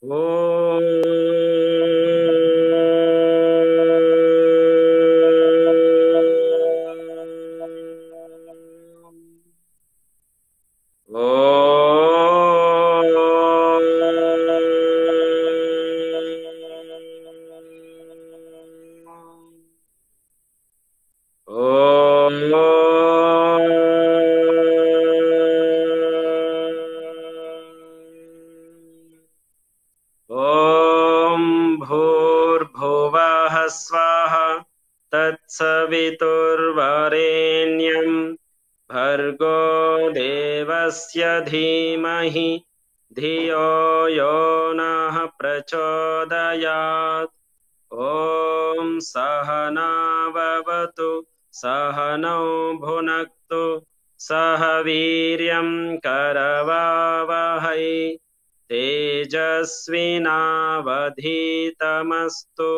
ఓం భూర్భువః స్వః తత్సవితుర్వరేణ్యం భర్గో దేవస్య ధీమహి ధియో యో నః ప్రచోదయాత్. ఓం సహనావవతు సహనౌ భునక్తు సహ వీర్యం కరవావహై తేజస్వినావధీతమస్తు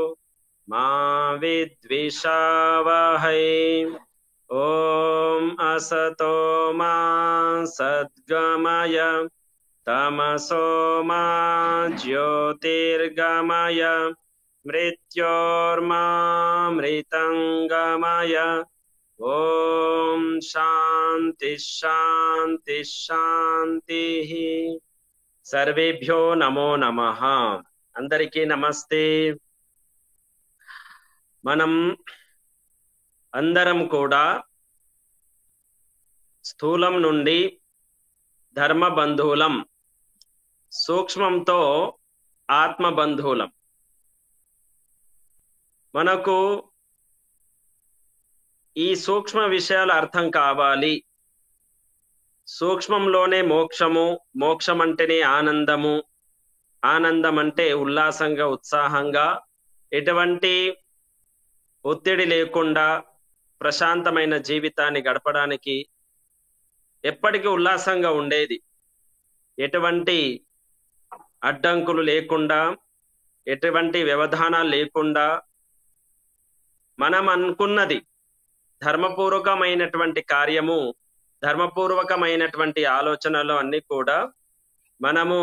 మా విద్విషావహై. ఓం అసతో మా సద్గమయ తమసో మా జ్యోతిర్గమయ మృత్యోర్మామృతంగమయ. ఓం శాంతి శాంతి శాంతి. సర్వేభ్యో నమో నమః. అందరికీ నమస్తే. మనం అందరం కూడా స్థూలం నుండి ధర్మ బంధువులం, సూక్ష్మంతో ఆత్మ బంధువులం. మనకు ఈ సూక్ష్మ విషయాలు అర్థం కావాలి. సూక్ష్మంలోనే మోక్షము, మోక్షం అంటేనే ఆనందము, ఆనందం అంటే ఉల్లాసంగా ఉత్సాహంగా ఎటువంటి ఒత్తిడి లేకుండా ప్రశాంతమైన జీవితాన్ని గడపడానికి ఎప్పటికీ ఉల్లాసంగా ఉండేది, ఎటువంటి అడ్డంకులు లేకుండా, ఎటువంటి వ్యవధానాలు లేకుండా మనం అనుకున్నది ధర్మపూర్వకమైనటువంటి కార్యము, ధర్మపూర్వకమైనటువంటి ఆలోచనలు అన్ని కూడా మనము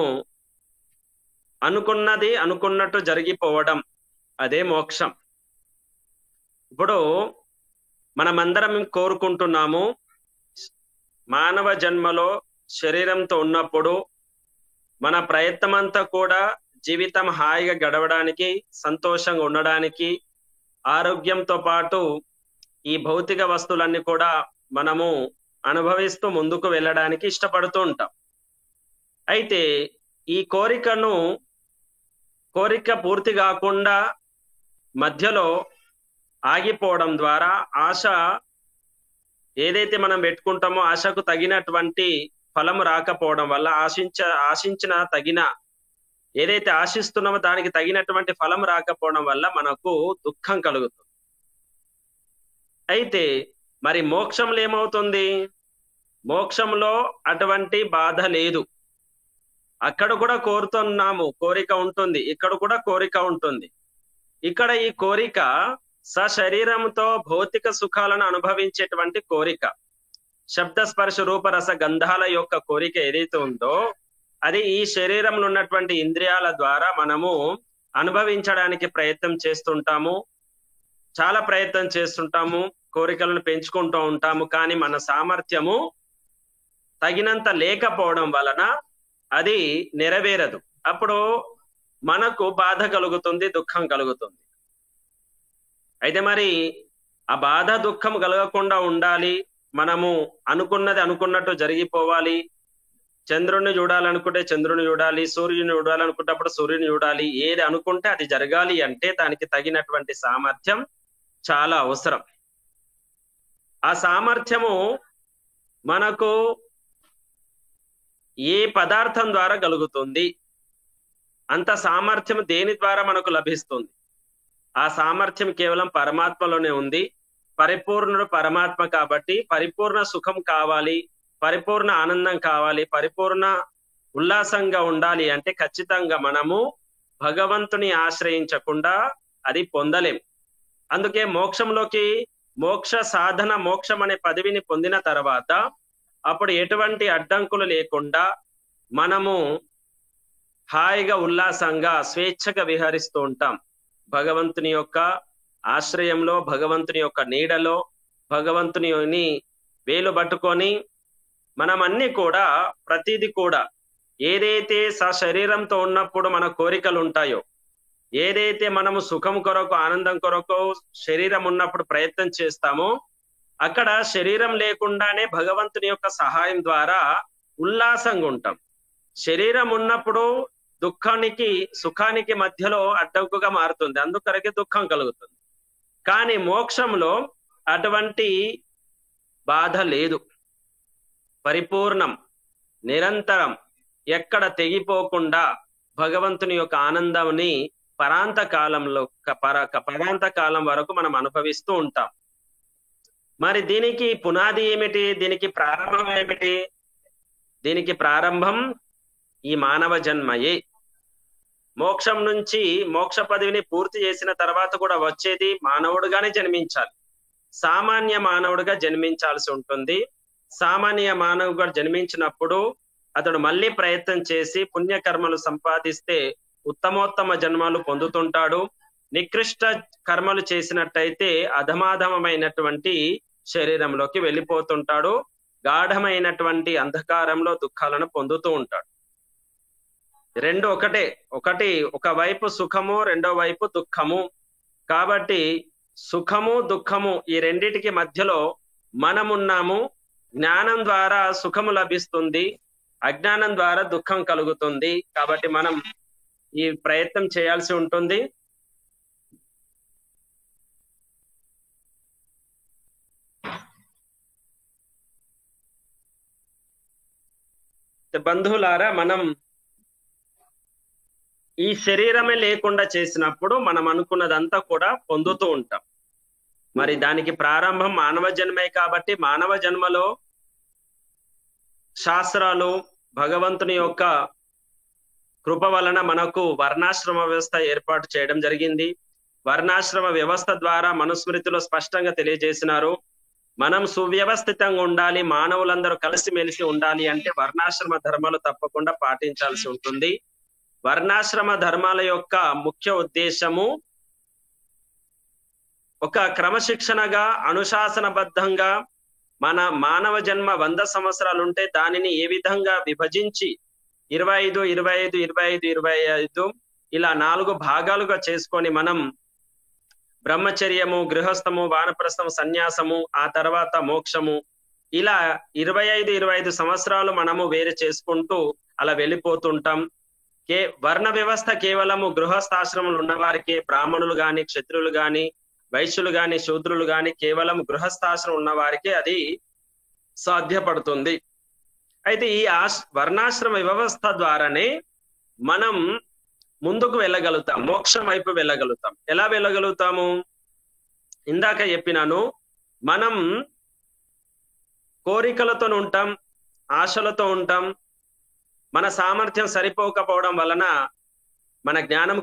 అనుకున్నది అనుకున్నట్టు జరిగిపోవడం, అదే మోక్షం. ఇప్పుడు మనమందరం కోరుకుంటున్నాము, మానవ జన్మలో శరీరంతో ఉన్నప్పుడు మన ప్రయత్నమంతా కూడా జీవితం హాయిగా గడవడానికి, సంతోషంగా ఉండడానికి, ఆరోగ్యంతో పాటు ఈ భౌతిక వస్తువులన్నీ కూడా మనము అనుభవిస్తూ ముందుకు వెళ్ళడానికి ఇష్టపడుతూ ఉంటాం. అయితే ఈ కోరిక పూర్తి కాకుండా మధ్యలో ఆగిపోవడం ద్వారా ఆశ ఏదైతే మనం పెట్టుకుంటామో ఆశకు తగినటువంటి ఫలము రాకపోవడం వల్ల, ఆశించిన తగిన ఏదైతే ఆశిస్తున్నామో దానికి తగినటువంటి ఫలం రాకపోవడం వల్ల మనకు దుఃఖం కలుగుతుంది. అయితే మరి మోక్షంలో ఏమవుతుంది? మోక్షంలో అటువంటి బాధ లేదు. అక్కడ కూడా కోరుతున్నాము, కోరిక ఉంటుంది, ఇక్కడ కూడా కోరిక ఉంటుంది. ఇక్కడ ఈ కోరిక సశరీరంతో భౌతిక సుఖాలను అనుభవించేటువంటి కోరిక, శబ్ద స్పర్శ రూపరస గంధాల యొక్క కోరిక ఏదైతే ఉందో అది ఈ శరీరంలో ఉన్నటువంటి ఇంద్రియాల ద్వారా మనము అనుభవించడానికి ప్రయత్నం చేస్తుంటాము, చాలా ప్రయత్నం చేస్తుంటాము, కోరికలను పెంచుకుంటూ ఉంటాము. కానీ మన సామర్థ్యము తగినంత లేకపోవడం వలన అది నెరవేరదు. అప్పుడు మనకు బాధ కలుగుతుంది, దుఃఖం కలుగుతుంది. అయితే మరి ఆ బాధ దుఃఖం కలగకుండా ఉండాలి, మనము అనుకున్నది అనుకున్నట్టు జరిగిపోవాలి. చంద్రుని చూడాలనుకుంటే చంద్రుని చూడాలి, సూర్యుని చూడాలనుకున్నప్పుడు సూర్యుని చూడాలి. ఏది అనుకుంటే అది జరగాలి అంటే దానికి తగినటువంటి సామర్థ్యం చాలా అవసరం. ఆ సామర్థ్యము మనకు ఏ పదార్థం ద్వారా కలుగుతుంది? అంత సామర్థ్యం దేని ద్వారా మనకు లభిస్తుంది? ఆ సామర్థ్యం కేవలం పరమాత్మలోనే ఉంది. పరిపూర్ణుడు పరమాత్మ కాబట్టి పరిపూర్ణ సుఖం కావాలి, పరిపూర్ణ ఆనందం కావాలి, పరిపూర్ణ ఉల్లాసంగా ఉండాలి అంటే ఖచ్చితంగా మనము భగవంతుని ఆశ్రయించకుండా అది పొందలేం. అందుకే మోక్షంలోకి, మోక్ష సాధన, మోక్షం అనే పదవిని పొందిన తర్వాత అప్పుడు ఎటువంటి అడ్డంకులు లేకుండా మనము హాయిగా ఉల్లాసంగా స్వేచ్ఛగా విహరిస్తూ ఉంటాం. భగవంతుని యొక్క ఆశ్రయంలో, భగవంతుని యొక్క నీడలో, భగవంతుని వేలు పట్టుకొని మనం అన్ని కూడా ప్రతిదీ కూడా ఏదైతే శరీరంతో ఉన్నప్పుడు మన కోరికలు ఉంటాయో, ఏదైతే మనము సుఖం కొరకు ఆనందం కొరకు శరీరం ఉన్నప్పుడు ప్రయత్నం చేస్తామో, అక్కడ శరీరం లేకుండానే భగవంతుని యొక్క సహాయం ద్వారా ఉల్లాసంగా ఉంటాం. శరీరం ఉన్నప్పుడు దుఃఖానికి సుఖానికి మధ్యలో అడ్డంకుగా మారుతుంది, అందుకొరకే దుఃఖం కలుగుతుంది. కానీ మోక్షంలో అటువంటి బాధ లేదు, పరిపూర్ణం, నిరంతరం, ఎక్కడ తెగిపోకుండా భగవంతుని యొక్క ఆనందాన్ని పరాంత కాలం వరకు మనం అనుభవిస్తూ ఉంటాం. మరి దీనికి పునాది ఏమిటి? దీనికి ప్రారంభం ఏమిటి? దీనికి ప్రారంభం ఈ మానవ జన్మయే. మోక్షం నుంచి మోక్ష పదవిని పూర్తి చేసిన తర్వాత కూడా వచ్చేది మానవుడుగానే జన్మించాలి. సామాన్య మానవుడిగా జన్మించాల్సి ఉంటుంది. సామాన్య మానవుడిగా జన్మించినప్పుడు అతడు మళ్ళీ ప్రయత్నం చేసి పుణ్యకర్మలు సంపాదిస్తే ఉత్తమోత్తమ జన్మలు పొందుతుంటాడు. నికృష్ట కర్మలు చేసినట్టయితే అధమాధమైనటువంటి శరీరంలోకి వెళ్ళిపోతుంటాడు. గాఢమైనటువంటి అంధకారంలో దుఃఖాలను పొందుతూ ఉంటాడు. రెండు ఒకటే, ఒకవైపు సుఖము, రెండో వైపు దుఃఖము. కాబట్టి సుఖము దుఃఖము ఈ రెండిటికి మధ్యలో మనమున్నాము. జ్ఞానం ద్వారా సుఖము లభిస్తుంది, అజ్ఞానం ద్వారా దుఃఖం కలుగుతుంది. కాబట్టి మనం ఈ ప్రయత్నం చేయాల్సి ఉంటుంది. బంధువులారా, మనం ఈ శరీరమే లేకుండా చేసినప్పుడు మనం అనుకున్నదంతా కూడా పొందుతూ ఉంటాం. మరి దానికి ప్రారంభం మానవ జన్మే. కాబట్టి మానవ జన్మలో శాస్త్రాలు, భగవంతుని యొక్క కృప వలన మనకు వర్ణాశ్రమ వ్యవస్థ ఏర్పాటు చేయడం జరిగింది. వర్ణాశ్రమ వ్యవస్థ ద్వారా మనుస్మృతిలో స్పష్టంగా తెలియజేసినారు, మనం సువ్యవస్థితంగా ఉండాలి, మానవులందరూ కలిసిమెలిసి ఉండాలి అంటే వర్ణాశ్రమ ధర్మాలు తప్పకుండా పాటించాల్సి ఉంటుంది. వర్ణాశ్రమ ధర్మాల యొక్క ముఖ్య ఉద్దేశము ఒక క్రమశిక్షణగా, అనుశాసనబద్ధంగా మన మానవ జన్మ 100 సంవత్సరాలు ఉంటే దానిని ఏ విధంగా విభజించి 25, 25, 25, 25 ఇలా 4 భాగాలుగా చేసుకొని మనం బ్రహ్మచర్యము, గృహస్థము, వానప్రస్థము, సన్యాసము, ఆ తర్వాత మోక్షము, ఇలా 25, 25 సంవత్సరాలు మనము వేరు చేసుకుంటూ అలా వెళ్ళిపోతుంటాం. వర్ణ వ్యవస్థ కేవలము గృహస్థాశ్రములు ఉన్నవారికి, బ్రాహ్మణులు గాని, క్షత్రులు గాని, వైశ్యులు గాని, శూద్రులు గాని, కేవలం గృహస్థాశ్రమం ఉన్న వారికి అది సాధ్యపడుతుంది. అయితే ఈ వర్ణాశ్రమ వ్యవస్థ ద్వారానే మనం ముందుకు వెళ్ళగలుగుతాం, మోక్షం వైపు వెళ్ళగలుగుతాం. ఎలా వెళ్ళగలుగుతాము? ఇందాక చెప్పినాను, మనం కోరికలతో ఉంటాం, ఆశలతో ఉంటాం. మన సామర్థ్యం సరిపోకపోవడం వలన మన జ్ఞానం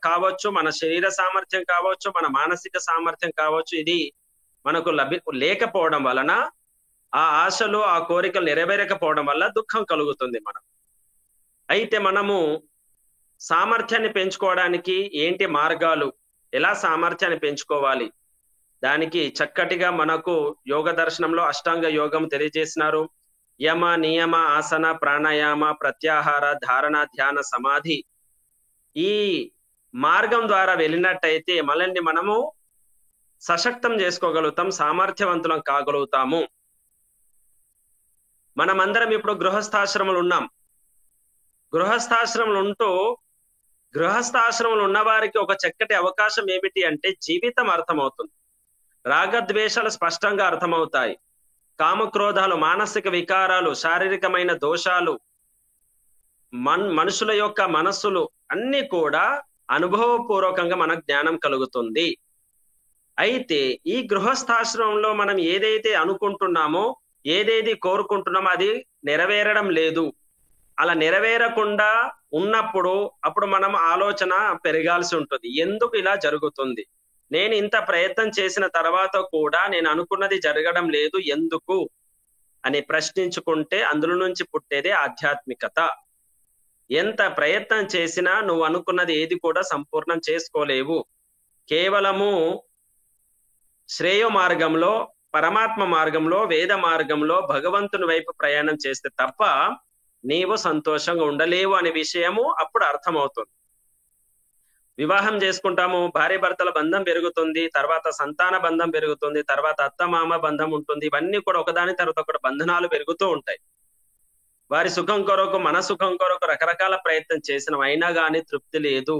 కావచ్చు, మన శరీర సామర్థ్యం కావచ్చు, మన మానసిక సామర్థ్యం కావచ్చు, ఇది మనకు లేకపోవడం వలన ఆ ఆశలు, ఆ కోరికలు నెరవేరకపోవడం వల్ల దుఃఖం కలుగుతుంది మనం. అయితే మనము సామర్థ్యాన్ని పెంచుకోవడానికి ఏంటి మార్గాలు, ఎలా సామర్థ్యాన్ని పెంచుకోవాలి, దానికి చక్కటిగా మనకు యోగ దర్శనంలో అష్టాంగ యోగం తెలియజేసినారు. యమ, నియమ, ఆసన, ప్రాణాయామ, ప్రత్యాహార, ధారణ, ధ్యాన, సమాధి, ఈ మార్గం ద్వారా వెళ్ళినట్టయితే మనల్ని మనము సశక్తం చేసుకోగలుగుతాం, సామర్థ్యవంతులం కాగలుగుతాము. మనమందరం ఇప్పుడు గృహస్థాశ్రములు ఉన్నాం. గృహస్థాశ్రములు ఉంటూ గృహస్థాశ్రములు ఉన్న వారికి ఒక చక్కటి అవకాశం ఏమిటి అంటే జీవితం అర్థమవుతుంది. రాగద్వేషాలు స్పష్టంగా అర్థమవుతాయి. కామక్రోధాలు, మానసిక వికారాలు, శారీరకమైన దోషాలు, మనుషుల యొక్క మనస్సులు అన్ని కూడా అనుభవపూర్వకంగా మనకు జ్ఞానం కలుగుతుంది. అయితే ఈ గృహస్థాశ్రమంలో మనం ఏదైతే అనుకుంటున్నామో, ఏదైతే కోరుకుంటున్నామో అది నెరవేరడం లేదు. అలా నెరవేరకుండా ఉన్నప్పుడు అప్పుడు మనం ఆలోచన పెరగాల్సి ఉంటుంది. ఎందుకు ఇలా జరుగుతుంది? నేను ఇంత ప్రయత్నం చేసిన తర్వాత కూడా నేను అనుకున్నది జరగడం లేదు, ఎందుకు అని ప్రశ్నించుకుంటే అందులో నుంచి పుట్టేదే ఆధ్యాత్మికత. ఎంత ప్రయత్నం చేసినా నువ్వు అనుకున్నది ఏది కూడా సంపూర్ణం చేసుకోలేవు. కేవలము శ్రేయో మార్గంలో, పరమాత్మ మార్గంలో, వేద మార్గంలో భగవంతుని వైపు ప్రయాణం చేస్తే తప్ప నీవు సంతోషంగా ఉండలేవు అనే విషయము అప్పుడు అర్థమవుతుంది. వివాహం చేసుకుంటాము, భార్య భర్తల బంధం పెరుగుతుంది, తర్వాత సంతాన బంధం పెరుగుతుంది, తర్వాత అత్తమామ బంధం ఉంటుంది. ఇవన్నీ కూడా ఒకదాని తర్వాత ఒకటి బంధనాలు పెరుగుతూ ఉంటాయి. వారి సుఖం కొరకు, మన సుఖం కొరకు రకరకాల ప్రయత్నం చేసినాం, అయినా కానీ తృప్తి లేదు.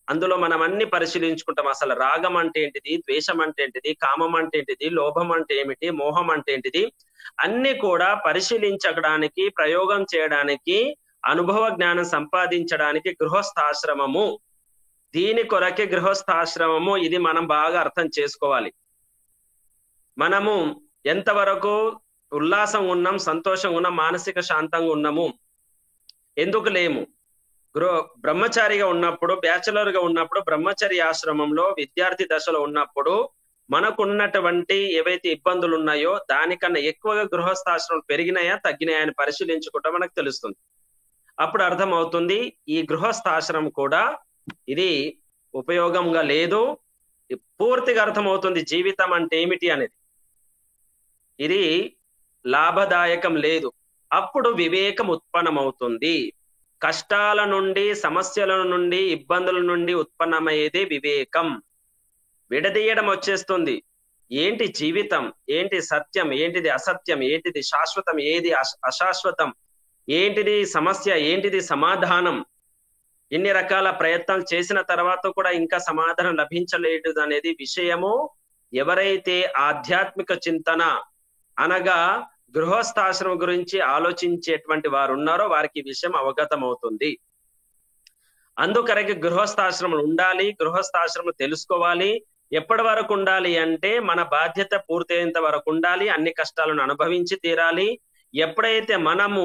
అందులో మనం అన్ని పరిశీలించుకుంటాం. అసలు రాగం అంటే ఏంటిది, ద్వేషం అంటే ఏంటిది, కామం అంటే ఏంటిది, లోభం అంటే ఏమిటి, మోహం అంటే ఏంటిది, అన్ని కూడా పరిశీలించడానికి, ప్రయోగం చేయడానికి, అనుభవ జ్ఞానం సంపాదించడానికి గృహస్థాశ్రమము, దీని కొరకే గృహస్థాశ్రమము. ఇది మనం బాగా అర్థం చేసుకోవాలి. మనము ఎంతవరకు ఉల్లాసం ఉన్నాం, సంతోషంగా ఉన్నాం, మానసిక శాంతంగా ఉన్నాము, ఎందుకు లేము? బ్రహ్మచారిగా ఉన్నప్పుడు, బ్యాచులర్ గా ఉన్నప్పుడు, బ్రహ్మచర్య ఆశ్రమంలో విద్యార్థి దశలో ఉన్నప్పుడు మనకున్నటువంటి ఏవైతే ఇబ్బందులు ఉన్నాయో దానికన్నా ఎక్కువగా గృహస్థాశ్రమం పెరిగినాయా తగ్గినాయా అని పరిశీలించుకుంటే మనకు తెలుస్తుంది. అప్పుడు అర్థమవుతుంది ఈ గృహస్థాశ్రమం కూడా ఇది ఉపయోగంగా లేదు. పూర్తిగా అర్థమవుతుంది జీవితం అంటే ఏమిటి అనేది. ఇది లాభదాయకం లేదు. అప్పుడు వివేకం ఉత్పన్నమవుతుంది. కష్టాల నుండి, సమస్యల నుండి, ఇబ్బందుల నుండి ఉత్పన్నమయ్యేది వివేకం. విడదీయడం వచ్చేస్తుంది. ఏంటి జీవితం, ఏంటి సత్యం, ఏంటిది అసత్యం, ఏంటిది శాశ్వతం, ఏది అశాశ్వతం, ఏంటిది సమస్య, ఏంటిది సమాధానం. ఎన్ని రకాల ప్రయత్నాలు చేసిన తర్వాత కూడా ఇంకా సమాధానం లభించలేదు అనేది విషయము ఎవరైతే ఆధ్యాత్మిక చింతన అనగా గృహస్థాశ్రమం గురించి ఆలోచించేటువంటి వారు ఉన్నారో వారికి ఈ విషయం అవగతం అవుతుంది. అందుకరకి గృహస్థాశ్రమం ఉండాలి, గృహస్థాశ్రమం తెలుసుకోవాలి. ఎప్పటి వరకు ఉండాలి అంటే మన బాధ్యత పూర్తయ్యేంత వరకు ఉండాలి, అన్ని కష్టాలను అనుభవించి తీరాలి. ఎప్పుడైతే మనము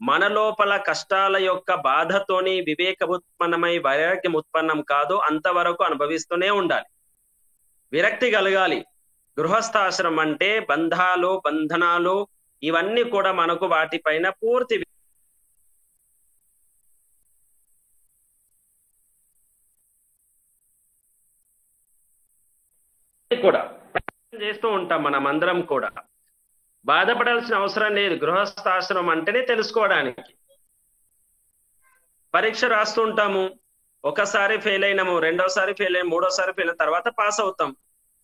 మన లోపల కష్టాల యొక్క బాధతోని వివేక ఉత్పన్నమై వైరాగ్యం ఉత్పన్నం కాదో అంతవరకు అనుభవిస్తూనే ఉండాలి. విరక్తి కలగాలి. గృహస్థాశ్రమం అంటే బంధాలు, బంధనాలు ఇవన్నీ కూడా మనకు వాటిపైన పూర్తి కూడా చేస్తూ ఉంటాం. మనం అందరం కూడా బాధపడాల్సిన అవసరం లేదు. గృహస్థాశ్రమం అంటేనే తెలుసుకోవడానికి. పరీక్ష రాస్తూ ఉంటాము, ఒకసారి ఫెయిల్ అయినాము, రెండోసారి ఫెయిల్ అయిన, మూడోసారి ఫెయిల్ అయిన తర్వాత పాస్ అవుతాం.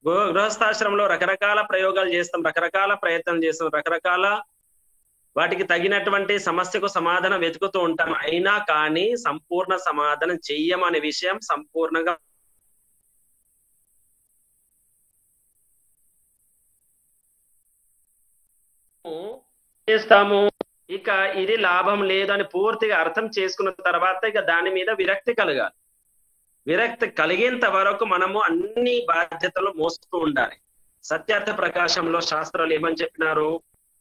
గృహస్థాశ్రమంలో రకరకాల ప్రయోగాలు చేస్తాం, రకరకాల ప్రయత్నం చేస్తాం, రకరకాల వాటికి తగినటువంటి సమస్యకు సమాధానం వెతుకుతూ ఉంటాం. అయినా కానీ సంపూర్ణ సమాధానం చెయ్యమనే విషయం సంపూర్ణంగా చేస్తాము. ఇక ఇది లాభం లేదు అని పూర్తిగా అర్థం చేసుకున్న తర్వాత ఇక దాని మీద విరక్తి కలగాలి. విరక్తి కలిగేంత వరకు మనము అన్ని బాధ్యతలు మోస్తూ ఉండాలి. సత్యార్థ ప్రకాశంలో శాస్త్రాలు ఏమని చెప్పినారు?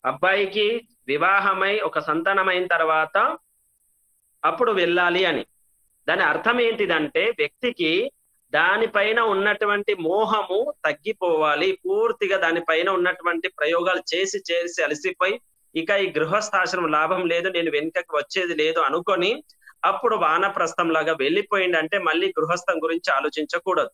అబ్బాయికి వివాహమై ఒక సంతానం అయిన తర్వాత అప్పుడు వెళ్ళాలి అని. దాని అర్థం ఏంటిదంటే వ్యక్తికి దానిపైన ఉన్నటువంటి మోహము తగ్గిపోవాలి. పూర్తిగా దానిపైన ఉన్నటువంటి ప్రయోగాలు చేసి చేసి అలసిపోయి ఇక ఈ గృహస్థాశ్రమం లాభం లేదు, నేను వెనుకకి వచ్చేది లేదు అనుకొని అప్పుడు వానప్రస్థం లాగా వెళ్ళిపోయిందంటే మళ్ళీ గృహస్థం గురించి ఆలోచించకూడదు.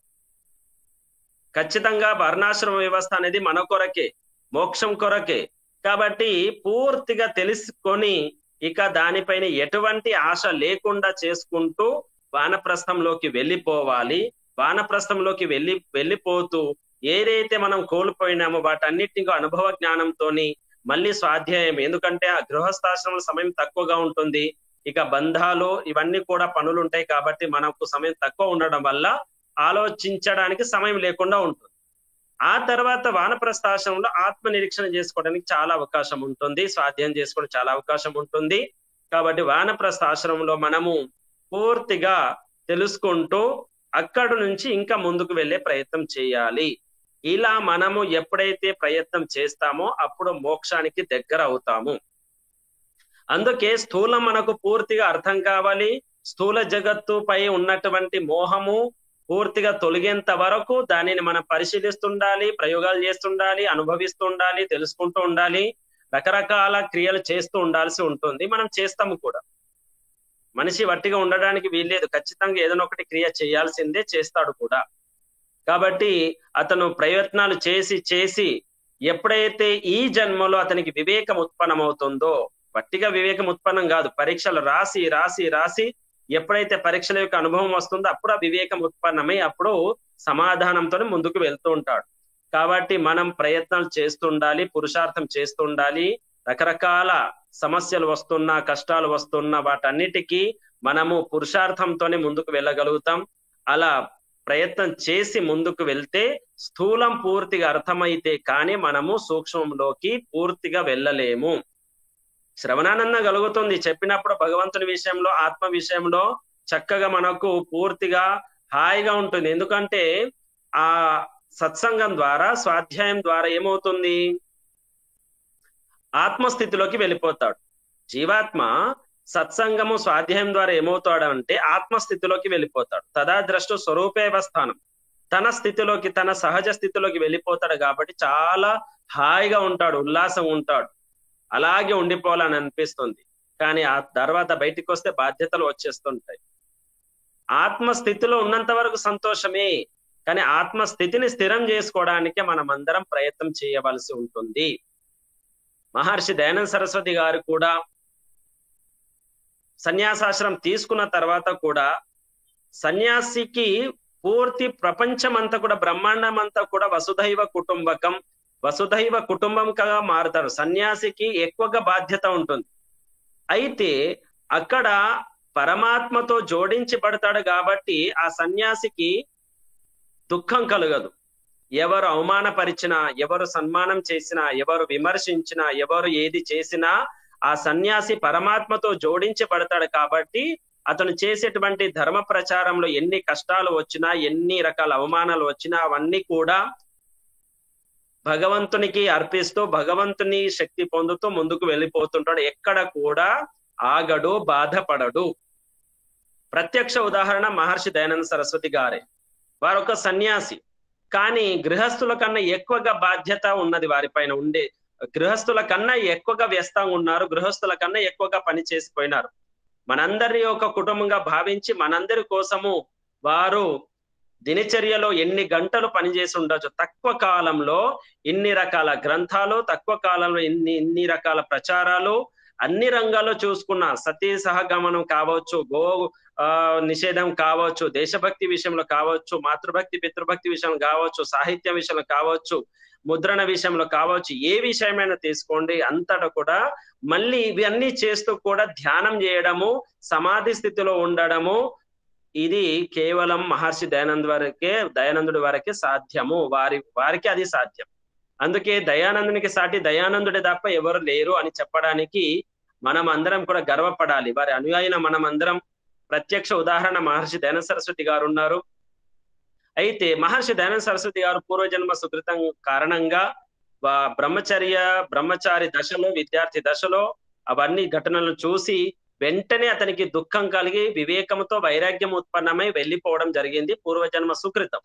ఖచ్చితంగా వర్ణాశ్రమ వ్యవస్థ అనేది మన కొరకే, మోక్షం కొరకే. కాబట్టి పూర్తిగా తెలుసుకొని ఇక దానిపైన ఎటువంటి ఆశ లేకుండా చేసుకుంటూ వానప్రస్థంలోకి వెళ్ళిపోవాలి. వానప్రస్థంలోకి వెళ్ళిపోతూ ఏదైతే మనం కోల్పోయినామో వాటన్నిటికీ అనుభవ జ్ఞానంతోని మళ్ళీ స్వాధ్యాయం. ఎందుకంటే ఆ గృహస్థాశ్రమం సమయం తక్కువగా ఉంటుంది, ఇక బంధాలు ఇవన్నీ కూడా పనులు ఉంటాయి. కాబట్టి మనకు సమయం తక్కువ ఉండడం వల్ల ఆలోచించడానికి సమయం లేకుండా ఉంటుంది. ఆ తర్వాత వానప్రస్థాశ్రమంలో ఆత్మ నిరీక్షణ చేసుకోవడానికి చాలా అవకాశం ఉంటుంది, స్వాధ్యాయం చేసుకోవడానికి చాలా అవకాశం ఉంటుంది. కాబట్టి వానప్రస్థాశ్రమంలో మనము పూర్తిగా తెలుసుకుంటూ అక్కడి నుంచి ఇంకా ముందుకు వెళ్ళే ప్రయత్నం చేయాలి. ఇలా మనము ఎప్పుడైతే ప్రయత్నం చేస్తామో అప్పుడు మోక్షానికి దగ్గర అవుతాము. అందుకే స్థూలం మనకు పూర్తిగా అర్థం కావాలి. స్థూల జగత్తు పై ఉన్నటువంటి మోహము పూర్తిగా తొలగేంత వరకు దానిని మనం పరిశీలిస్తుండాలి, ప్రయోగాలు చేస్తుండాలి, అనుభవిస్తుండాలి, తెలుసుకుంటూ ఉండాలి, రకరకాల క్రియలు చేస్తూ ఉండాల్సి ఉంటుంది. మనం చేస్తాము కూడా. మనిషి వట్టిగా ఉండడానికి వీల్లేదు, ఖచ్చితంగా ఏదైనా ఒకటి క్రియ చేయాల్సిందే, చేస్తాడు కూడా. కాబట్టి అతను ప్రయత్నాలు చేసి చేసి ఎప్పుడైతే ఈ జన్మలో అతనికి వివేకం ఉత్పన్నమవుతుందో, వట్టిగా వివేకం ఉత్పన్నం కాదు, పరీక్షలు రాసి రాసి రాసి ఎప్పుడైతే పరీక్షల యొక్క అనుభవం వస్తుందో అప్పుడు ఆ వివేకం ఉత్పన్నమై అప్పుడు సమాధానంతో ముందుకు వెళ్తూ ఉంటాడు. కాబట్టి మనం ప్రయత్నాలు చేస్తుండాలి, పురుషార్థం చేస్తుండాలి. రకరకాల సమస్యలు వస్తున్నా, కష్టాలు వస్తున్నా వాటన్నిటికీ మనము పురుషార్థంతోనే ముందుకు వెళ్ళగలుగుతాం. అలా ప్రయత్నం చేసి ముందుకు వెళ్తే స్థూలం పూర్తిగా అర్థమైతే కానీ మనము సూక్ష్మంలోకి పూర్తిగా వెళ్ళలేము. శ్రవణానందం కలుగుతుంది చెప్పినప్పుడు, భగవంతుని విషయంలో, ఆత్మ విషయంలో చక్కగా మనకు పూర్తిగా హాయిగా ఉంటుంది. ఎందుకంటే ఆ సత్సంగం ద్వారా, స్వాధ్యాయం ద్వారా ఏమవుతుంది, ఆత్మస్థితిలోకి వెళ్ళిపోతాడు జీవాత్మ. సత్సంగము స్వాధ్యాయం ద్వారా ఏమవుతాడు అంటే ఆత్మస్థితిలోకి వెళ్ళిపోతాడు. తదా ద్రష్టు స్వరూపేవ స్థానం, తన స్థితిలోకి, తన సహజ స్థితిలోకి వెళ్ళిపోతాడు. కాబట్టి చాలా హాయిగా ఉంటాడు, ఉల్లాసంగా ఉంటాడు, అలాగే ఉండిపోవాలని అనిపిస్తుంది. కానీ ఆ తర్వాత బయటికి వస్తే బాధ్యతలు వచ్చేస్తుంటాయి. ఆత్మస్థితిలో ఉన్నంత వరకు సంతోషమే, కానీ ఆత్మస్థితిని స్థిరం చేసుకోవడానికి మనం అందరం ప్రయత్నం చేయవలసి ఉంటుంది. మహర్షి దయానంద సరస్వతి గారు కూడా సన్యాసాశ్రమం తీసుకున్న తర్వాత కూడా సన్యాసికి పూర్తి ప్రపంచం అంతా కూడా, బ్రహ్మాండం అంతా కూడా వసుధైవ కుటుంబకం, వసుధైవ కుటుంబంగా మారుతారు. సన్యాసికి ఎక్కువగా బాధ్యత ఉంటుంది. అయితే అక్కడ పరమాత్మతో జోడించబడతాడు కాబట్టి ఆ సన్యాసికి దుఃఖం కలగదు. ఎవరు అవమానపరిచినా, ఎవరు సన్మానం చేసినా, ఎవరు విమర్శించినా, ఎవరు ఏది చేసినా ఆ సన్యాసి పరమాత్మతో జోడించబడతాడు. కాబట్టి అతను చేసేటువంటి ధర్మ ప్రచారంలో ఎన్ని కష్టాలు వచ్చినా, ఎన్ని రకాల అవమానాలు వచ్చినా అవన్నీ కూడా భగవంతునికి అర్పిస్తూ భగవంతుని శక్తి పొందుతూ ముందుకు వెళ్ళిపోతుంటాడు. ఎక్కడ కూడా ఆగడు, బాధపడడు. ప్రత్యక్ష ఉదాహరణ మహర్షి దయానంద సరస్వతి గారే. వారు ఒక సన్యాసి, కానీ గృహస్థుల కన్నా ఎక్కువగా బాధ్యత ఉన్నది వారిపైన ఉండే. గృహస్థుల కన్నా ఎక్కువగా వ్యస్తంగా ఉన్నారు, గృహస్థుల కన్నా ఎక్కువగా పని చేసిపోయినారు. మనందరి ఒక కుటుంబంగా భావించి మనందరి కోసము వారు దినచర్యలో ఎన్ని గంటలు పనిచేసి ఉండొచ్చు. తక్కువ కాలంలో ఇన్ని రకాల గ్రంథాలు, తక్కువ కాలంలో ఇన్ని రకాల ప్రచారాలు, అన్ని రంగాల్లో చూసుకున్న సతీ సహగమనం కావచ్చు, గో నిషేధం కావచ్చు, దేశభక్తి విషయంలో కావచ్చు, మాతృభక్తి పితృభక్తి విషయంలో కావచ్చు, సాహిత్య విషయంలో కావచ్చు, ముద్రణ విషయంలో కావచ్చు, ఏ విషయమైనా తీసుకోండి, అంతటా కూడా మళ్ళీ ఇవన్నీ చేస్తూ కూడా ధ్యానం చేయడము, సమాధి స్థితిలో ఉండడము, ఇది కేవలం మహర్షి దయానందుడి వరకే సాధ్యము. వారికి అది సాధ్యం. అందుకే దయానందునికి సాటి దయానందుడి తప్ప ఎవరు లేరు అని చెప్పడానికి మనం అందరం కూడా గర్వపడాలి. వారి అనుయాయిన మనం అందరం. ప్రత్యక్ష ఉదాహరణ మహర్షి దయానంద సరస్వతి గారు ఉన్నారు. అయితే మహర్షి దయానంద సరస్వతి గారు పూర్వజన్మ సుకృతం కారణంగా బ్రహ్మచారి దశలో, విద్యార్థి దశలో అవన్నీ ఘటనలు చూసి వెంటనే అతనికి దుఃఖం కలిగి వివేకంతో వైరాగ్యం ఉత్పన్నమై వెళ్ళిపోవడం జరిగింది. పూర్వజన్మ సుకృతం.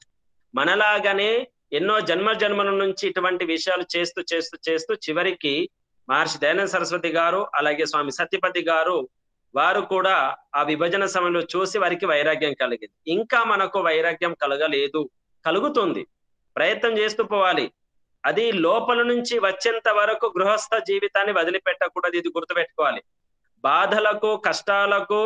మనలాగానే ఎన్నో జన్మల నుంచి ఇటువంటి విషయాలు చేస్తూ చేస్తూ చేస్తూ చివరికి మహర్షి దయానంద సరస్వతి గారు, అలాగే స్వామి సత్యపతి గారు, వారు కూడా ఆ విభజన సమయంలో చూసి వారికి వైరాగ్యం కలిగింది. ఇంకా మనకు వైరాగ్యం కలగలేదు, కలుగుతుంది. ప్రయత్నం చేస్తూ పోవాలి. అది లోపల నుంచి వచ్చేంత వరకు గృహస్థ జీవితాన్ని వదిలిపెట్టకూడదు. ఇది గుర్తుపెట్టుకోవాలి. బాధలకు, కష్టాలకు,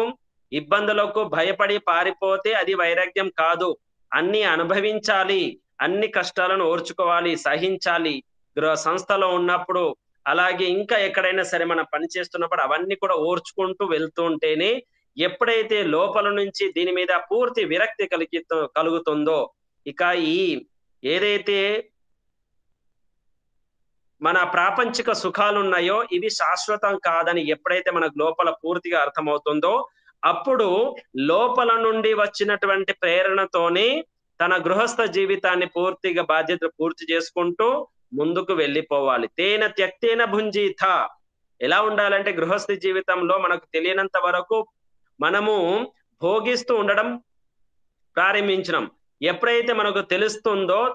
ఇబ్బందులకు భయపడి పారిపోతే అది వైరాగ్యం కాదు. అన్ని అనుభవించాలి, అన్ని కష్టాలను ఓర్చుకోవాలి, సహించాలి. గృహ సంస్థలో ఉన్నప్పుడు, అలాగే ఇంకా ఎక్కడైనా సరే మనం పని చేస్తున్నప్పుడు అవన్నీ కూడా ఓర్చుకుంటూ వెళ్తూ ఉంటేనే ఎప్పుడైతే లోపల నుంచి దీని మీద పూర్తి విరక్తి కలుగుతుందో, ఇక ఈ ఏదైతే మన ప్రాపంచిక సుఖాలు ఉన్నాయో ఇవి శాశ్వతం కాదని ఎప్పుడైతే మనకు లోపల పూర్తిగా అర్థమవుతుందో అప్పుడు లోపల నుండి వచ్చినటువంటి ప్రేరణతోనే తన గృహస్థ జీవితాన్ని పూర్తిగా బాధ్యతలు పూర్తి చేసుకుంటూ ముందుకు వెళ్ళిపోవాలి. తేన త్యక్తేన భుంజీత. ఎలా ఉండాలంటే గృహస్థ జీవితంలో మనకు తెలియనంత వరకు మనము భోగిస్తూ ఉండడం ప్రారంభించినాం. ఎప్పుడైతే మనకు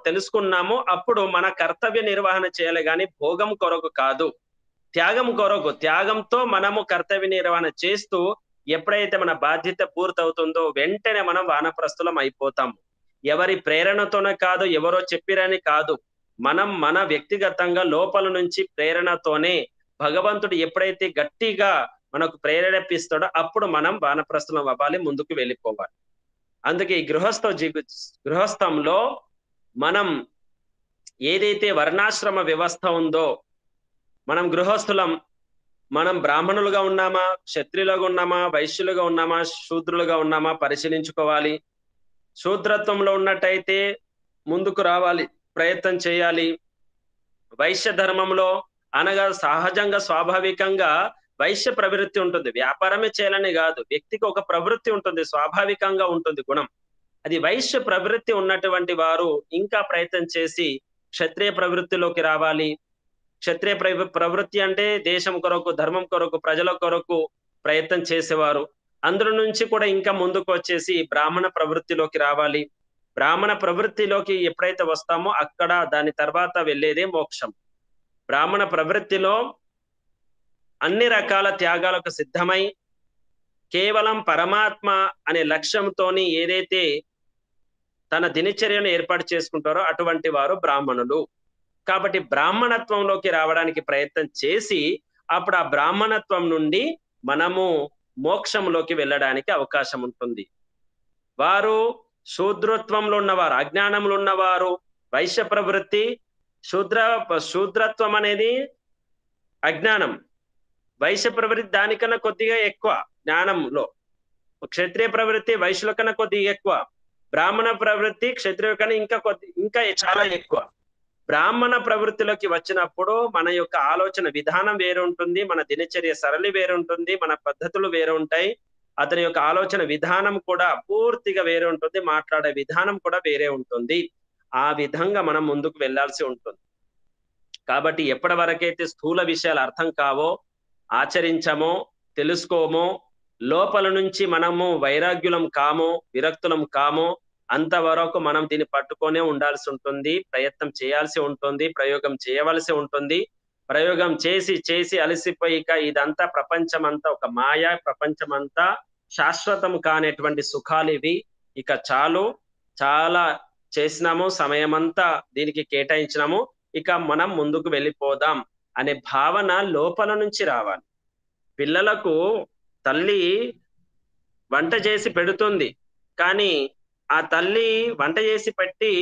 తెలుసుకున్నామో అప్పుడు మన కర్తవ్య నిర్వహణ చేయాలి, కానీ భోగం కొరకు కాదు, త్యాగం కొరకు. త్యాగంతో మనము కర్తవ్య నిర్వహణ చేస్తూ ఎప్పుడైతే మన బాధ్యత పూర్తవుతుందో వెంటనే మనం వానప్రస్థులం అయిపోతాము. ఎవరి ప్రేరణతోనే కాదు, ఎవరో చెప్పిరని కాదు, మనం మన వ్యక్తిగతంగా లోపల నుంచి ప్రేరణతోనే భగవంతుడు ఎప్పుడైతే గట్టిగా మనకు ప్రేరేపిస్తాడో అప్పుడు మనం వానప్రస్థులం అవ్వాలి, ముందుకు వెళ్ళిపోవాలి. అందుకే ఈ గృహస్థంలో మనం ఏదైతే వర్ణాశ్రమ వ్యవస్థ ఉందో, మనం గృహస్థులం, మనం బ్రాహ్మణులుగా ఉన్నామా, క్షత్రియులుగా ఉన్నామా, వైశ్యులుగా ఉన్నామా, శూద్రులుగా ఉన్నామా పరిశీలించుకోవాలి. శూద్రత్వంలో ఉన్నట్టయితే ముందుకు రావాలి, ప్రయత్నం చేయాలి. వైశ్య ధర్మంలో అనగా సహజంగా స్వాభావికంగా వైశ్య ప్రవృత్తి ఉంటుంది. వ్యాపారమే చేయాలని కాదు, వ్యక్తికి ఒక ప్రవృత్తి ఉంటుంది, స్వాభావికంగా ఉంటుంది గుణం. అది వైశ్య ప్రవృత్తి ఉన్నటువంటి వారు ఇంకా ప్రయత్నం చేసి క్షత్రియ ప్రవృత్తిలోకి రావాలి. క్షత్రియ ప్రవృత్తి అంటే దేశం కొరకు, ధర్మం కొరకు, ప్రజల కొరకు ప్రయత్నం చేసేవారు. అందులో నుంచి కూడా ఇంకా ముందుకు వచ్చేసి బ్రాహ్మణ ప్రవృత్తిలోకి రావాలి. బ్రాహ్మణ ప్రవృత్తిలోకి ఎప్పుడైతే వస్తామో అక్కడ దాని తర్వాత వెళ్ళేదే మోక్షం. బ్రాహ్మణ ప్రవృత్తిలో అన్ని రకాల త్యాగాలకు సిద్ధమై కేవలం పరమాత్మ అనే లక్ష్యంతోని ఏదైతే తన దినచర్యను ఏర్పాటు చేసుకుంటారో అటువంటి వారు బ్రాహ్మణులు. కాబట్టి బ్రాహ్మణత్వంలోకి రావడానికి ప్రయత్నం చేసి అప్పుడు ఆ బ్రాహ్మణత్వం నుండి మనము మోక్షంలోకి వెళ్ళడానికి అవకాశం ఉంటుంది. వారు శూద్రత్వంలో ఉన్నవారు, అజ్ఞానంలో ఉన్నవారు వైశ్య ప్రవృత్తి, శూద్రత్వం అనేది అజ్ఞానం, వైశ్య ప్రవృత్తి దానికన్నా కొద్దిగా ఎక్కువ జ్ఞానంలో, క్షత్రియ ప్రవృత్తి వైశ్యుల కన్నా కొద్దిగా ఎక్కువ, బ్రాహ్మణ ప్రవృత్తి క్షత్రియుల కన్నా ఇంకా చాలా ఎక్కువ. బ్రాహ్మణ ప్రవృత్తిలోకి వచ్చినప్పుడు మన యొక్క ఆలోచన విధానం వేరు ఉంటుంది, మన దినచర్య సరళి వేరు ఉంటుంది, మన పద్ధతులు వేరు ఉంటాయి, అతని యొక్క ఆలోచన విధానం కూడా పూర్తిగా వేరే ఉంటుంది, మాట్లాడే విధానం కూడా వేరే ఉంటుంది. ఆ విధంగా మనం ముందుకు వెళ్ళాల్సి ఉంటుంది. కాబట్టి ఎప్పటి వరకైతే స్థూల విషయాలు అర్థం కావో, ఆచరించమో, తెలుసుకోమో, లోపల నుంచి మనము వైరాగ్యులం కామో, విరక్తులం కామో, అంతవరకు మనం దీన్ని పట్టుకొనే ఉండాల్సి ఉంటుంది, ప్రయత్నం చేయాల్సి ఉంటుంది, ప్రయోగం చేయవలసి ఉంటుంది. ప్రయోగం చేసి చేసి అలసిపోయి ఇక ఇదంతా ప్రపంచం అంతా ఒక మాయ, ప్రపంచం అంతా శాశ్వతం కానటువంటి సుఖాలు ఇవి, ఇక చాలు, చాలా చేసినాము, సమయం అంతా దీనికి కేటాయించినాము, ఇక మనం ముందుకు వెళ్ళిపోదాం అనే భావన లోపల నుంచి రావాలి. పిల్లలకు తల్లి వంట చేసి పెడుతుంది, కానీ ఆ తల్లి వంట చేసి పెట్టి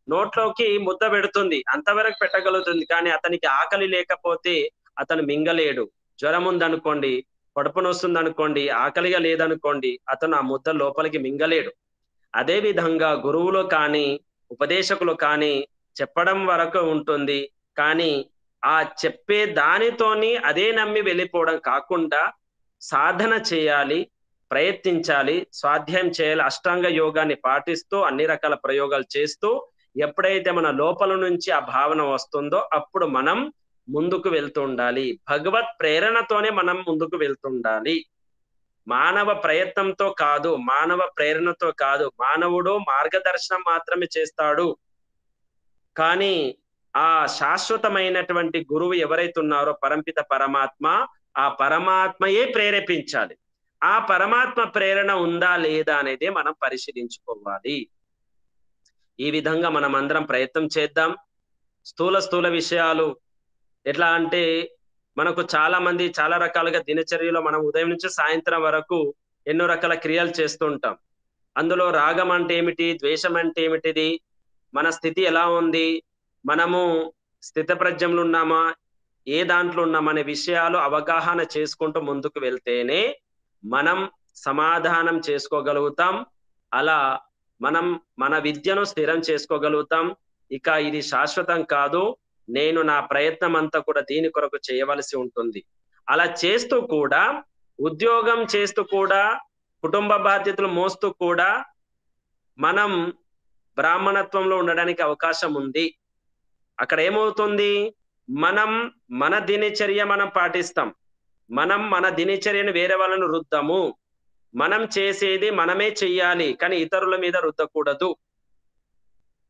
నోట్లోకి ముద్ద పెడుతుంది, అంతవరకు పెట్టగలుగుతుంది. కానీ అతనికి ఆకలి లేకపోతే అతను మింగలేడు. జ్వరం ఉందనుకోండి, కడుపు నొస్తుంది అనుకోండి, ఆకలిగా లేదనుకోండి, అతను ఆ ముద్ద లోపలికి మింగలేడు. అదే విధంగా గురువులు కానీ ఉపదేశకులు కానీ చెప్పడం వరకు ఉంటుంది, కానీ ఆ చెప్పే దానితోని అదే నమ్మి వెళ్ళిపోవడం కాకుండా సాధన చేయాలి, ప్రయత్నించాలి, స్వాధ్యాయం చేయాలి, అష్టాంగ యోగాన్ని పాటిస్తూ అన్ని రకాల ప్రయోగాలు చేస్తూ ఎప్పుడైతే మన లోపల నుంచి ఆ భావన వస్తుందో అప్పుడు మనం ముందుకు వెళ్తూ ఉండాలి. భగవత్ ప్రేరణతోనే మనం ముందుకు వెళ్తుండాలి, మానవ ప్రయత్నంతో కాదు, మానవ ప్రేరణతో కాదు. మానవుడు మార్గదర్శనం మాత్రమే చేస్తాడు, కానీ ఆ శాశ్వతమైనటువంటి గురువు ఎవరైతే ఉన్నారో పరంపిత పరమాత్మ, ఆ పరమాత్మయే ప్రేరేపించాలి. ఆ పరమాత్మ ప్రేరణ ఉందా లేదా అనేది మనం పరిశీలించుకోవాలి. ఈ విధంగా మనం అందరం ప్రయత్నం చేద్దాం. స్థూల విషయాలు ఎట్లా అంటే, మనకు చాలా మంది చాలా రకాలుగా దినచర్యలో మనం ఉదయం నుంచి సాయంత్రం వరకు ఎన్నో రకాల క్రియలు చేస్తూ ఉంటాం. అందులో రాగం అంటే ఏమిటి, ద్వేషం అంటే ఏమిటిది, మన స్థితి ఎలా ఉంది, మనము స్థితప్రజ్ఞంలో ఉన్నామా, ఏ దాంట్లో ఉన్నామనే విషయాలు అవగాహన చేసుకుంటూ ముందుకు వెళ్తేనే మనం సమాధానం చేసుకోగలుగుతాం. అలా మనం మన విద్యను స్థిరం చేసుకోగలుగుతాం. ఇక ఇది శాశ్వతం కాదు, నేను నా ప్రయత్నం అంతా కూడా దీని కొరకు చేయవలసి ఉంటుంది. అలా చేస్తూ కూడా, ఉద్యోగం చేస్తూ కూడా, కుటుంబ బాధ్యతలు మోస్తూ కూడా మనం బ్రాహ్మణత్వంలో ఉండడానికి అవకాశం ఉంది. అక్కడ ఏమవుతుంది, మనం మన దినచర్య మనం పాటిస్తాం, మనం మన దినచర్యను వేరే వాళ్ళను రుద్దము, మనం చేసేది మనమే చెయ్యాలి, కానీ ఇతరుల మీద రుద్దకూడదు.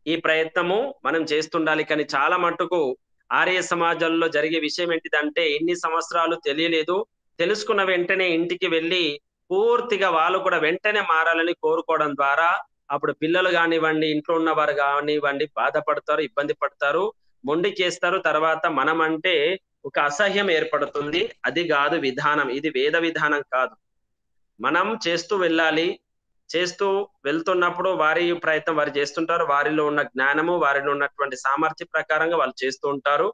ఈ ప్రయత్నము మనం చేస్తుండాలి. కానీ చాలా మట్టుకు ఆర్య సమాజంలో జరిగే విషయం ఏంటిదంటే, ఎన్ని సంవత్సరాలు తెలియలేదు, తెలుసుకున్న వెంటనే ఇంటికి వెళ్ళి పూర్తిగా వాళ్ళు కూడా వెంటనే మారాలని కోరుకోవడం ద్వారా అప్పుడు పిల్లలు కానివ్వండి, ఇంట్లో ఉన్నవారు కానివ్వండి బాధపడతారు, ఇబ్బంది పడతారు, మొండి చేస్తారు. తర్వాత మనం అంటే ఒక అసహ్యం ఏర్పడుతుంది. అది కాదు విధానం, ఇది వేద విధానం కాదు. మనం చేస్తూ వెళ్ళాలి. చేస్తూ వెళ్తున్నప్పుడు వారి ప్రయత్నం వారు చేస్తుంటారు. వారిలో ఉన్న జ్ఞానము, వారిలో ఉన్నటువంటి సామర్థ్య ప్రకారంగా వాళ్ళు చేస్తూ ఉంటారు.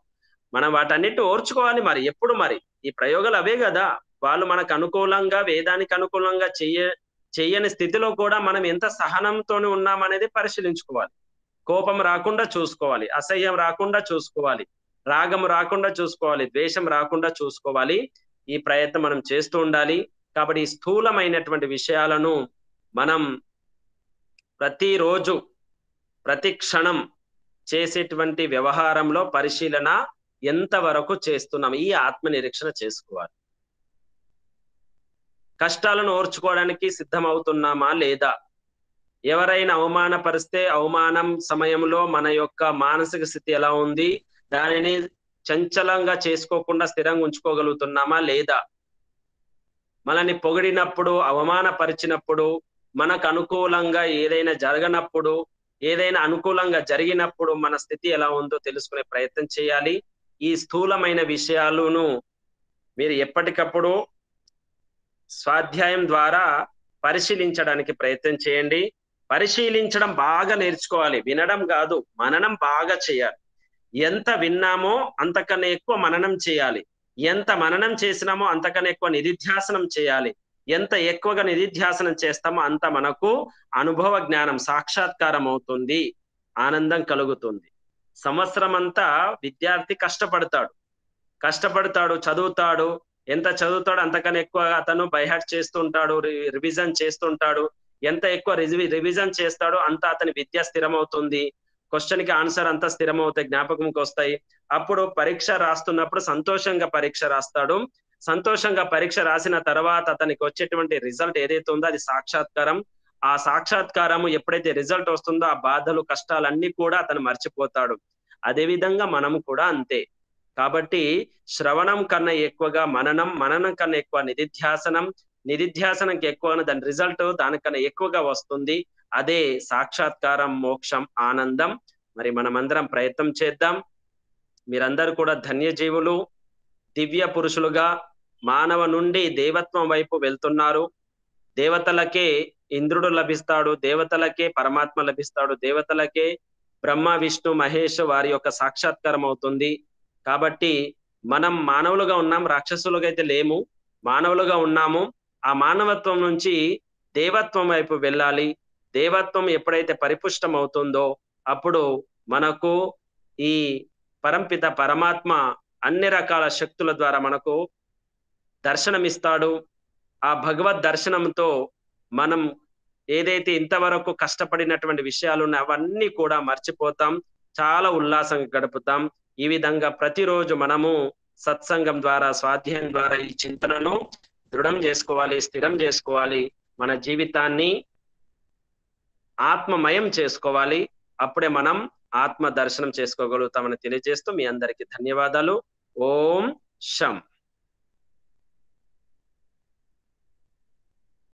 మనం వాటన్నిటిని ఓర్చుకోవాలి మరి. ఎప్పుడు మరి? ఈ ప్రయోగాలు అవే గదా! వాళ్ళు మనకు అనుకూలంగా, వేదానికి అనుకూలంగా చెయ్యని స్థితిలో కూడా మనం ఎంత సహనంతోని ఉన్నామనేది పరిశీలించుకోవాలి. కోపం రాకుండా చూసుకోవాలి. అసహ్యం రాకుండా చూసుకోవాలి. రాగం రాకుండా చూసుకోవాలి. ద్వేషం రాకుండా చూసుకోవాలి. ఈ ప్రయత్నం మనం చేస్తూ ఉండాలి. కాబట్టి ఈ స్థూలమైనటువంటి విషయాలను మనం ప్రతిరోజు, ప్రతి క్షణం చేసేటువంటి వ్యవహారంలో పరిశీలన ఎంతవరకు చేస్తున్నాం, ఈ ఆత్మ నిరీక్షణ చేసుకోవాలి. కష్టాలను ఓర్చుకోవడానికి సిద్ధమవుతున్నామా లేదా? ఎవరైనా అవమానపరిస్తే అవమానం సమయంలో మన యొక్క మానసిక స్థితి ఎలా ఉంది? దానిని చంచలంగా చేసుకోకుండా స్థిరంగా ఉంచుకోగలుగుతున్నామా లేదా? మనల్ని పొగిడినప్పుడు, అవమానపరిచినప్పుడు, మనకు అనుకూలంగా ఏదైనా జరగనప్పుడు, ఏదైనా అనుకూలంగా జరిగినప్పుడు మన స్థితి ఎలా ఉందో తెలుసుకునే ప్రయత్నం చేయాలి. ఈ స్థూలమైన విషయాలను మీరు ఎప్పటికప్పుడు స్వాధ్యాయం ద్వారా పరిశీలించడానికి ప్రయత్నం చేయండి. పరిశీలించడం బాగా నేర్చుకోవాలి. వినడం కాదు, మననం బాగా చేయాలి. ఎంత విన్నామో అంతకన్నా ఎక్కువ మననం చేయాలి. ఎంత మననం చేసినామో అంతకన్నా ఎక్కువ నిధిధ్యాసనం చేయాలి. ఎంత ఎక్కువగా నిధిధ్యాసనం చేస్తామో అంత మనకు అనుభవ జ్ఞానం సాక్షాత్కారం అవుతుంది, ఆనందం కలుగుతుంది. సంవత్సరం అంతా విద్యార్థి కష్టపడతాడు, చదువుతాడు. ఎంత చదువుతాడో అంతకన్నా ఎక్కువ అతను బైహార్ట్ చేస్తుంటాడు, రివిజన్ చేస్తుంటాడు. ఎంత ఎక్కువ రివిజన్ చేస్తాడో అంత అతని విద్య స్థిరమవుతుంది. క్వశ్చన్ కి ఆన్సర్ అంతా స్థిరమవుతాయి, జ్ఞాపకంకి వస్తాయి. అప్పుడు పరీక్ష రాస్తున్నప్పుడు సంతోషంగా పరీక్ష రాస్తాడు. సంతోషంగా పరీక్ష రాసిన తర్వాత అతనికి వచ్చేటువంటి రిజల్ట్ ఏదైతే ఉందో అది సాక్షాత్కారం. ఆ సాక్షాత్కారము ఎప్పుడైతే రిజల్ట్ వస్తుందో ఆ బాధలు, కష్టాలన్నీ కూడా అతను మర్చిపోతాడు. అదే విధంగా మనము కూడా అంతే. కాబట్టి శ్రవణం కన్నా ఎక్కువగా మననం, మననం కన్నా ఎక్కువ నిధిధ్యాసనం, నిధిధ్యాసనంకి ఎక్కువ దాని రిజల్ట్ దానికన్నా ఎక్కువగా వస్తుంది. అదే సాక్షాత్కారం, మోక్షం, ఆనందం. మరి మనమందరం ప్రయత్నం చేద్దాం. మీరందరూ కూడా ధన్యజీవులు, దివ్య పురుషులుగా మానవ నుండి దేవత్వం వైపు వెళ్తున్నారు. దేవతలకే ఇంద్రుడు లభిస్తాడు, దేవతలకే పరమాత్మ లభిస్తాడు, దేవతలకే బ్రహ్మ, విష్ణు, మహేష్ వారి యొక్క సాక్షాత్కారం అవుతుంది. కాబట్టి మనం మానవులుగా ఉన్నాం, రాక్షసులుగా అయితే లేము, మానవులుగా ఉన్నాము. ఆ మానవత్వం నుంచి దేవత్వం వైపు వెళ్ళాలి. దేవత్వం ఎప్పుడైతే పరిపుష్టం అవుతుందో అప్పుడు మనకు ఈ పరంపిత పరమాత్మ అన్ని రకాల శక్తుల ద్వారా మనకు దర్శనమిస్తాడు. ఆ భగవద్ దర్శనంతో మనం ఏదైతే ఇంతవరకు కష్టపడినటువంటి విషయాలు ఉన్నాయో అవన్నీ కూడా మర్చిపోతాం, చాలా ఉల్లాసంగా గడుపుతాం. ఈ విధంగా ప్రతిరోజు మనము సత్సంగం ద్వారా, స్వాధ్యాయం ద్వారా ఈ చింతనను దృఢం చేసుకోవాలి, స్థిరం చేసుకోవాలి. మన జీవితాన్ని ఆత్మమయం చేసుకోవాలి. అప్పుడే మనం ఆత్మ దర్శనం చేసుకోగలుగుతామని తెలియజేస్తూ మీ అందరికీ ధన్యవాదాలు. ఓం శం.